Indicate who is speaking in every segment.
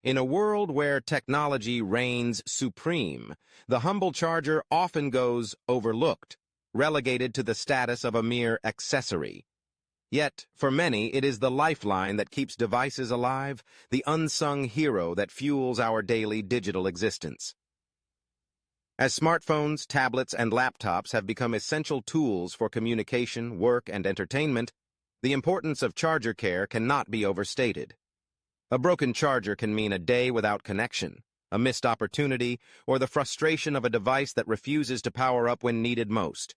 Speaker 1: In a world where technology reigns supreme, the humble charger often goes overlooked, relegated to the status of a mere accessory. Yet, for many, it is the lifeline that keeps devices alive, the unsung hero that fuels our daily digital existence. As smartphones, tablets, and laptops have become essential tools for communication, work, and entertainment, the importance of charger care cannot be overstated. A broken charger can mean a day without connection, a missed opportunity, or the frustration of a device that refuses to power up when needed most.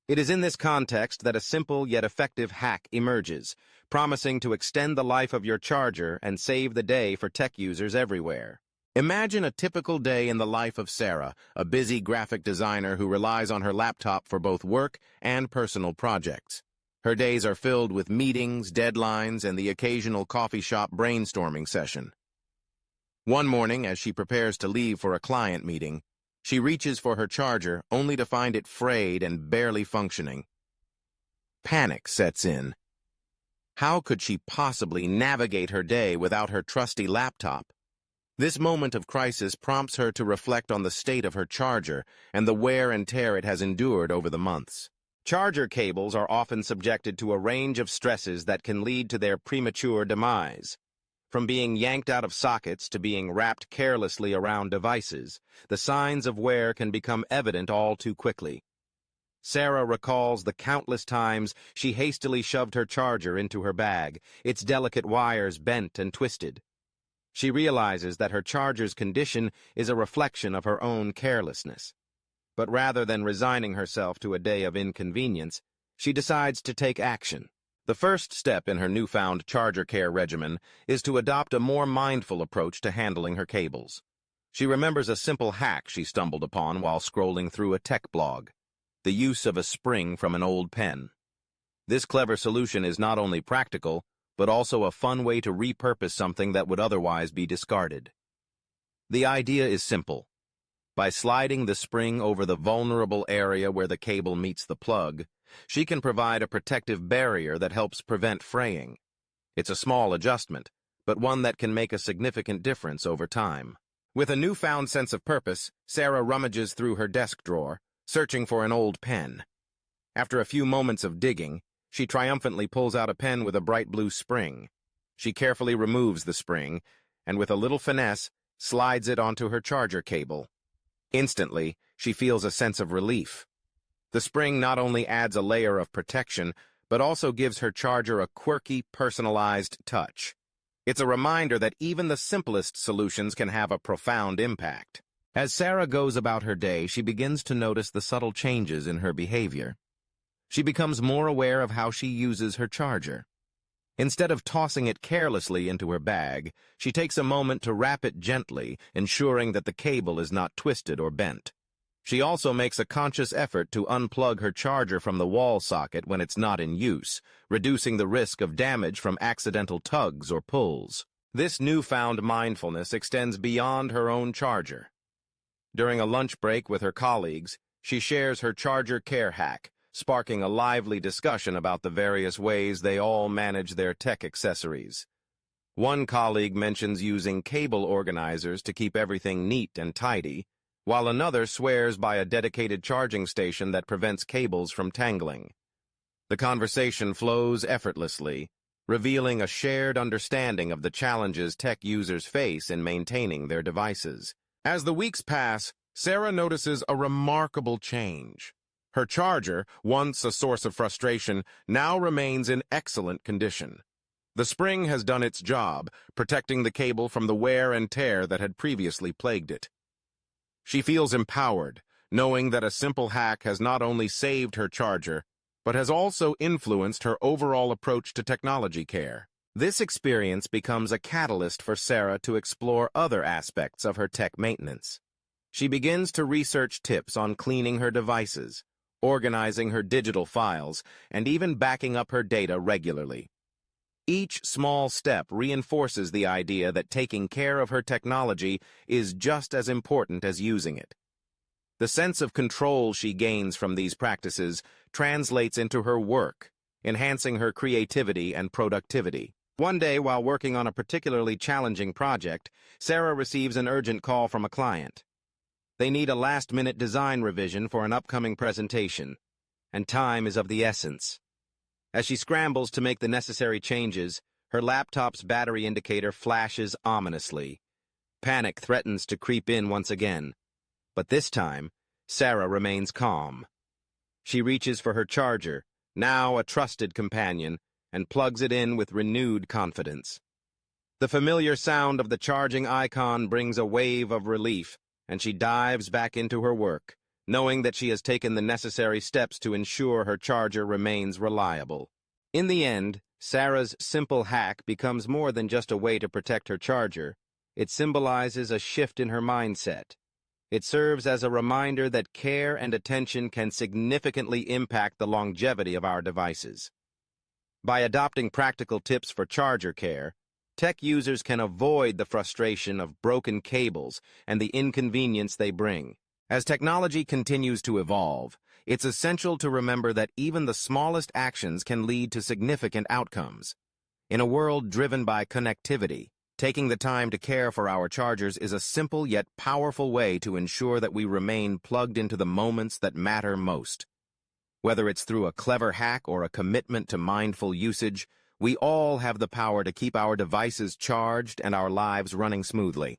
Speaker 1: It is in this context that a simple yet effective hack emerges, promising to extend the life of your charger and save the day for tech users everywhere. Imagine a typical day in the life of Sarah, a busy graphic designer who relies on her laptop for both work and personal projects. Her days are filled with meetings, deadlines, and the occasional coffee shop brainstorming session. One morning, as she prepares to leave for a client meeting, she reaches for her charger only to find it frayed and barely functioning. Panic sets in. How could she possibly navigate her day without her trusty laptop? This moment of crisis prompts her to reflect on the state of her charger and the wear and tear it has endured over the months. Charger cables are often subjected to a range of stresses that can lead to their premature demise. From being yanked out of sockets to being wrapped carelessly around devices, the signs of wear can become evident all too quickly. Sarah recalls the countless times she hastily shoved her charger into her bag, its delicate wires bent and twisted. She realizes that her charger's condition is a reflection of her own carelessness. But rather than resigning herself to a day of inconvenience, she decides to take action. The first step in her newfound charger care regimen is to adopt a more mindful approach to handling her cables. She remembers a simple hack she stumbled upon while scrolling through a tech blog: the use of a spring from an old pen. This clever solution is not only practical, but also a fun way to repurpose something that would otherwise be discarded. The idea is simple. By sliding the spring over the vulnerable area where the cable meets the plug, she can provide a protective barrier that helps prevent fraying. It's a small adjustment, but one that can make a significant difference over time. With a newfound sense of purpose, Sarah rummages through her desk drawer, searching for an old pen. After a few moments of digging, she triumphantly pulls out a pen with a bright blue spring. She carefully removes the spring, and with a little finesse, slides it onto her charger cable. Instantly, she feels a sense of relief. The spring not only adds a layer of protection, but also gives her charger a quirky, personalized touch. It's a reminder that even the simplest solutions can have a profound impact. As Sarah goes about her day, she begins to notice the subtle changes in her behavior. She becomes more aware of how she uses her charger. Instead of tossing it carelessly into her bag, she takes a moment to wrap it gently, ensuring that the cable is not twisted or bent. She also makes a conscious effort to unplug her charger from the wall socket when it's not in use, reducing the risk of damage from accidental tugs or pulls. This newfound mindfulness extends beyond her own charger. During a lunch break with her colleagues, she shares her charger care hack, sparking a lively discussion about the various ways they all manage their tech accessories. One colleague mentions using cable organizers to keep everything neat and tidy, while another swears by a dedicated charging station that prevents cables from tangling. The conversation flows effortlessly, revealing a shared understanding of the challenges tech users face in maintaining their devices. As the weeks pass, Sarah notices a remarkable change. Her charger, once a source of frustration, now remains in excellent condition. The spring has done its job, protecting the cable from the wear and tear that had previously plagued it. She feels empowered, knowing that a simple hack has not only saved her charger, but has also influenced her overall approach to technology care. This experience becomes a catalyst for Sarah to explore other aspects of her tech maintenance. She begins to research tips on cleaning her devices, organizing her digital files, and even backing up her data regularly. Each small step reinforces the idea that taking care of her technology is just as important as using it. The sense of control she gains from these practices translates into her work, enhancing her creativity and productivity. One day, while working on a particularly challenging project, Sarah receives an urgent call from a client. They need a last-minute design revision for an upcoming presentation, and time is of the essence. As she scrambles to make the necessary changes, her laptop's battery indicator flashes ominously. Panic threatens to creep in once again, but this time, Sarah remains calm. She reaches for her charger, now a trusted companion, and plugs it in with renewed confidence. The familiar sound of the charging icon brings a wave of relief, and she dives back into her work, knowing that she has taken the necessary steps to ensure her charger remains reliable. In the end, Sarah's simple hack becomes more than just a way to protect her charger. It symbolizes a shift in her mindset. It serves as a reminder that care and attention can significantly impact the longevity of our devices. By adopting practical tips for charger care, tech users can avoid the frustration of broken cables and the inconvenience they bring. As technology continues to evolve, it's essential to remember that even the smallest actions can lead to significant outcomes. In a world driven by connectivity, taking the time to care for our chargers is a simple yet powerful way to ensure that we remain plugged into the moments that matter most. Whether it's through a clever hack or a commitment to mindful usage, we all have the power to keep our devices charged and our lives running smoothly.